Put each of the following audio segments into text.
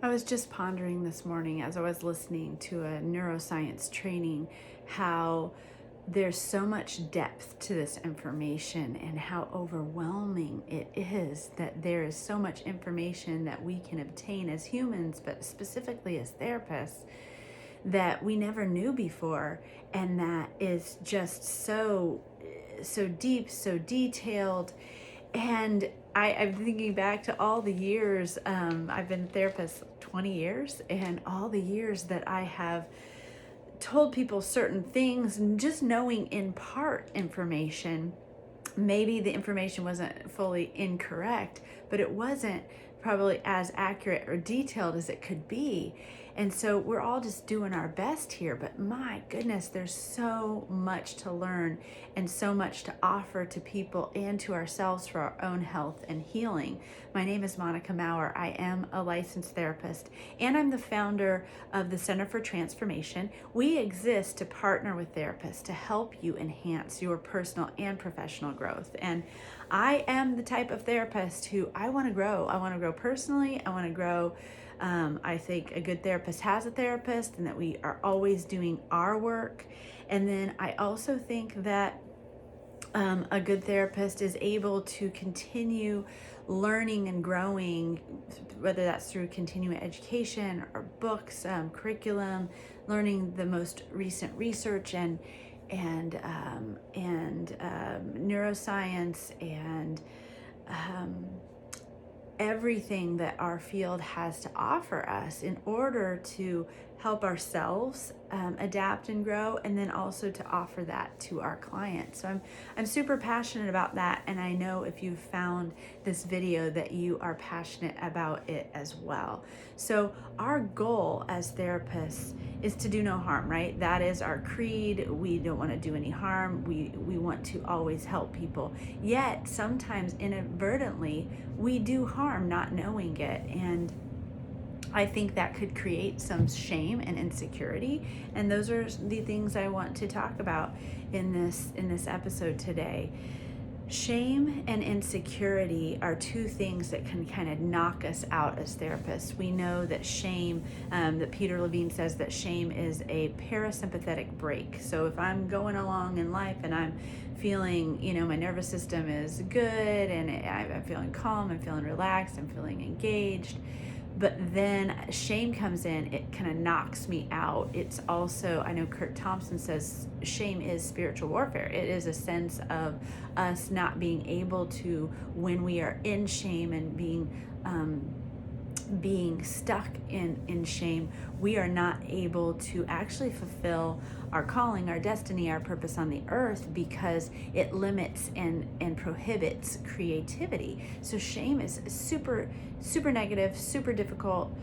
I was just pondering this morning as I was listening to a neuroscience training how there's so much depth to this information and how overwhelming it is that there is so much information that we can obtain as humans, but specifically as therapists, that we never knew before, and that is just so deep, so detailed. And I'm thinking back to all the years. I've been a therapist 20 years, and all the years that I have told people certain things, and just knowing in part information. Maybe the information wasn't fully incorrect, but it wasn't probably as accurate or detailed as it could be. And so we're all just doing our best here, but my goodness, there's so much to learn and so much to offer to people and to ourselves for our own health and healing. My name is Monica Maurer. I am a licensed therapist, and I'm the founder of the Center for Transformation. We exist to partner with therapists to help you enhance your personal and professional growth. And I am the type of therapist who I want to grow. I want to grow personally. I want to grow. I think a good therapist has a therapist, and that we are always doing our work. And then I also think that a good therapist is able to continue learning and growing, whether that's through continuing education or books, curriculum, learning the most recent research and neuroscience and everything that our field has to offer us in order to help ourselves adapt and grow, and then also to offer that to our clients. So I'm super passionate about that, and I know if you found this video that you are passionate about it as well. So our goal as therapists is to do no harm, right? That is our creed. We don't want to do any harm. We want to always help people. Yet sometimes inadvertently we do harm not knowing it, and I think that could create some shame and insecurity, and those are the things I want to talk about in this episode today. Shame and insecurity are two things that can kind of knock us out as therapists. We know that shame, that Peter Levine says that shame is a parasympathetic brake. So if I'm going along in life and I'm feeling, my nervous system is good and I'm feeling calm, I'm feeling relaxed, I'm feeling engaged, but then shame comes in, it kind of knocks me out. It's also, I know Kurt Thompson says shame is spiritual warfare. It is a sense of us not being able to, when we are in shame and being stuck in shame, we are not able to actually fulfill our calling, our destiny, our purpose on the earth, because it limits and prohibits creativity. So shame is super negative, super difficult.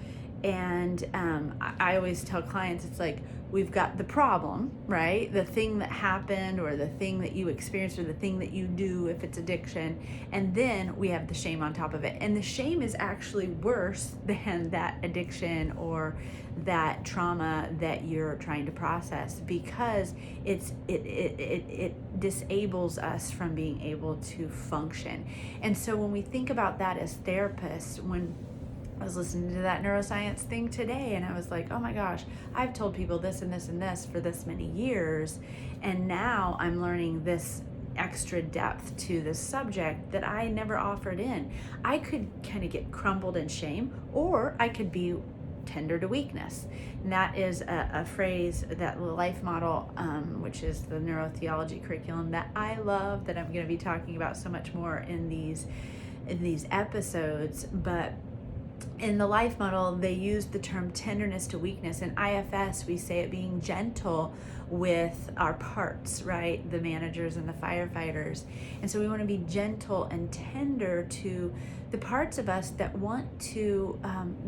And I always tell clients, it's like, we've got the problem, right? The thing that happened, or the thing that you experienced, or the thing that you do if it's addiction. And then we have the shame on top of it. And the shame is actually worse than that addiction or that trauma that you're trying to process, because it disables us from being able to function. And so when we think about that as therapists, when I was listening to that neuroscience thing today, and I was like, oh my gosh, I've told people this and this and this for this many years, and now I'm learning this extra depth to this subject that I never offered in. I could kind of get crumbled in shame, or I could be tender to weakness. And that is a phrase that the life model, which is the neurotheology curriculum that I love, that I'm going to be talking about so much more in these episodes. But in the life model, they use the term tenderness to weakness. In IFS, we say it being gentle with our parts, right? The managers and the firefighters. And so we want to be gentle and tender to the parts of us that want to,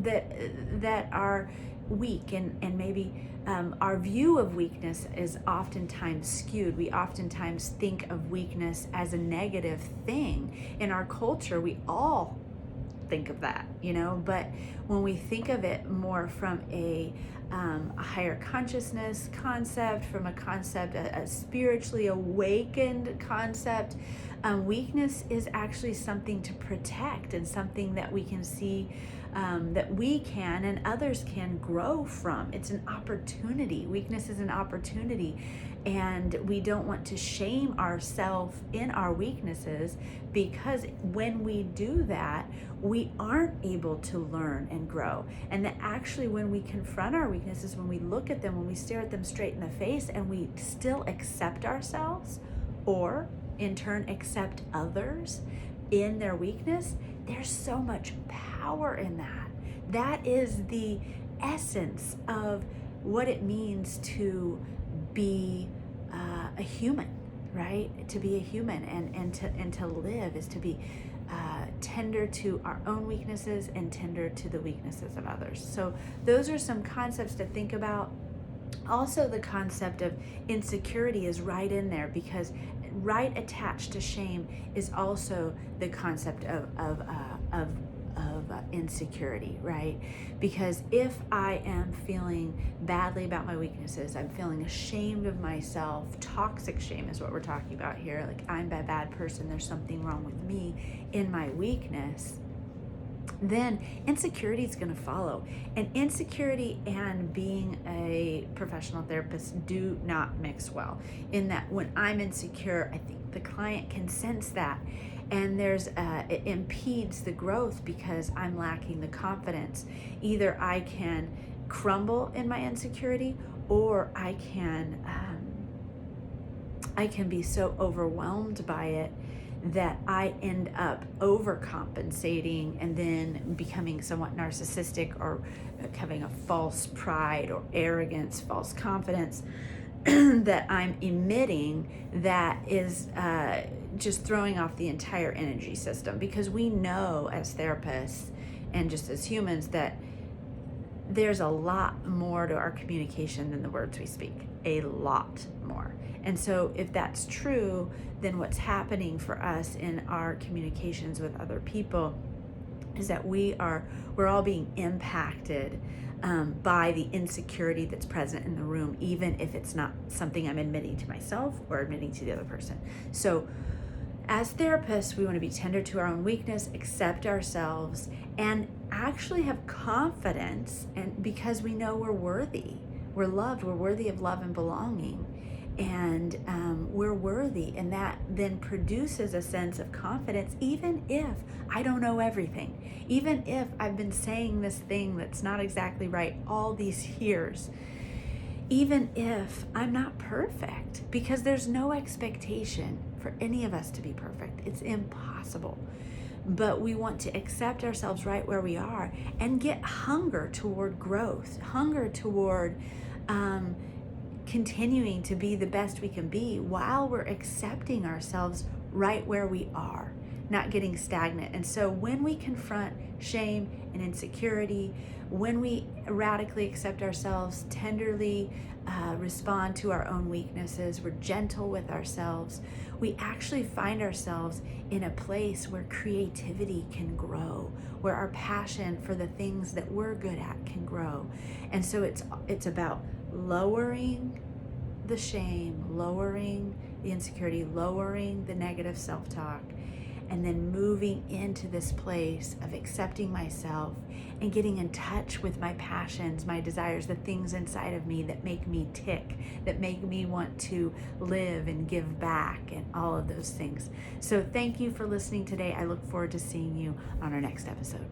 that are weak, and maybe our view of weakness is oftentimes skewed. We oftentimes think of weakness as a negative thing. In our culture, we all think of that, but when we think of it more from a higher consciousness concept, from a concept, a spiritually awakened concept, Weakness is actually something to protect and something that we can see that we can and others can grow from. It's an opportunity. Weakness is an opportunity. And we don't want to shame ourselves in our weaknesses, because when we do that, we aren't able to learn and grow. And that actually, when we confront our weaknesses, when we look at them, when we stare at them straight in the face and we still accept ourselves, or in turn accept others in their weakness, there's so much power in that. That is the essence of what it means to be a human, right? To be a human and to live is to be tender to our own weaknesses and tender to the weaknesses of others. So those are some concepts to think about. Also, the concept of insecurity is right in there, because right attached to shame is also the concept of insecurity, right? Because if I am feeling badly about my weaknesses, I'm feeling ashamed of myself. Toxic shame is what we're talking about here. Like, I'm a bad person, there's something wrong with me in my weakness. Then insecurity is going to follow. And insecurity and being a professional therapist do not mix well, in that when I'm insecure, I think the client can sense that, and it impedes the growth because I'm lacking the confidence. Either I can crumble in my insecurity, or I can be so overwhelmed by it that I end up overcompensating and then becoming somewhat narcissistic, or having a false pride or arrogance, false confidence that I'm emitting, that is just throwing off the entire energy system. Because we know as therapists and just as humans that there's a lot more to our communication than the words we speak, a lot more. And so if that's true, then what's happening for us in our communications with other people is that we're all being impacted by the insecurity that's present in the room, even if it's not something I'm admitting to myself or admitting to the other person. So as therapists, we want to be tender to our own weakness, accept ourselves, and actually have confidence, and because we know we're worthy, we're loved, we're worthy of love and belonging, and we're worthy, and that then produces a sense of confidence, even if I don't know everything, even if I've been saying this thing that's not exactly right all these years, even if I'm not perfect, because there's no expectation for any of us to be perfect. It's impossible. But we want to accept ourselves right where we are and get hunger toward growth, hunger toward continuing to be the best we can be, while we're accepting ourselves right where we are, not getting stagnant. And so when we confront shame and insecurity, when we radically accept ourselves, tenderly respond to our own weaknesses, we're gentle with ourselves, we actually find ourselves in a place where creativity can grow, where our passion for the things that we're good at can grow. And so it's about lowering the shame, lowering the insecurity, lowering the negative self-talk, and then moving into this place of accepting myself and getting in touch with my passions, my desires, the things inside of me that make me tick, that make me want to live and give back, and all of those things. So thank you for listening today. I look forward to seeing you on our next episode.